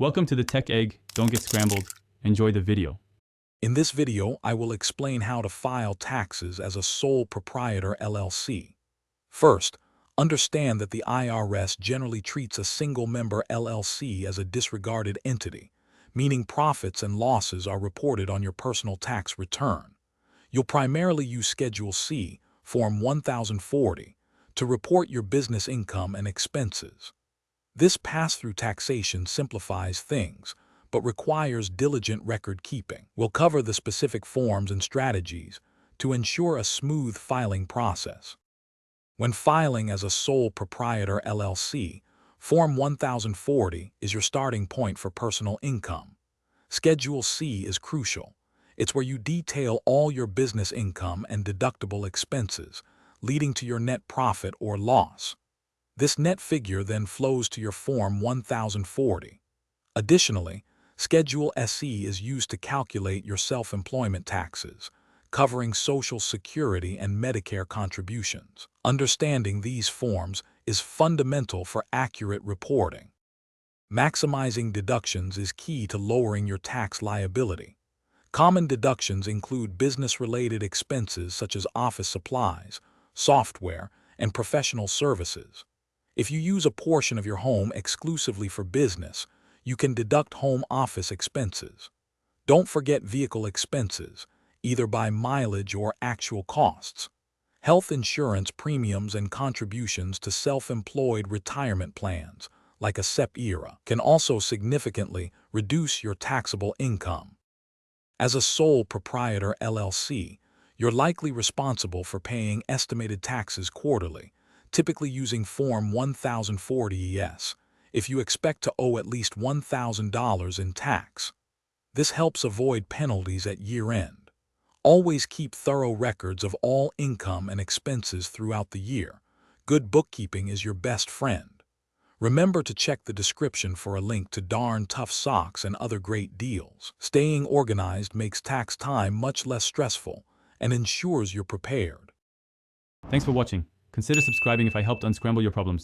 Welcome to the Tech Egg. Don't get scrambled. Enjoy the video. In this video, I will explain how to file taxes as a sole proprietor LLC. First, understand that the IRS generally treats a single-member LLC as a disregarded entity, meaning profits and losses are reported on your personal tax return. You'll primarily use Schedule C, Form 1040, to report your business income and expenses. This pass-through taxation simplifies things, but requires diligent record-keeping. We'll cover the specific forms and strategies to ensure a smooth filing process. When filing as a sole proprietor LLC, Form 1040 is your starting point for personal income. Schedule C is crucial. It's where you detail all your business income and deductible expenses, leading to your net profit or loss. This net figure then flows to your Form 1040. Additionally, Schedule SE is used to calculate your self-employment taxes, covering Social Security and Medicare contributions. Understanding these forms is fundamental for accurate reporting. Maximizing deductions is key to lowering your tax liability. Common deductions include business-related expenses such as office supplies, software, and professional services. If you use a portion of your home exclusively for business, you can deduct home office expenses. Don't forget vehicle expenses, either by mileage or actual costs. Health insurance premiums and contributions to self-employed retirement plans, like a SEP IRA, can also significantly reduce your taxable income. As a sole proprietor LLC, you're likely responsible for paying estimated taxes quarterly, typically using Form 1040 ES, if you expect to owe at least $1,000 in tax. This helps avoid penalties at year-end. Always keep thorough records of all income and expenses throughout the year. Good bookkeeping is your best friend. Remember to check the description for a link to Darn Tough Socks and other great deals. Staying organized makes tax time much less stressful and ensures you're prepared. Thanks for watching. Consider subscribing if I helped unscramble your problems.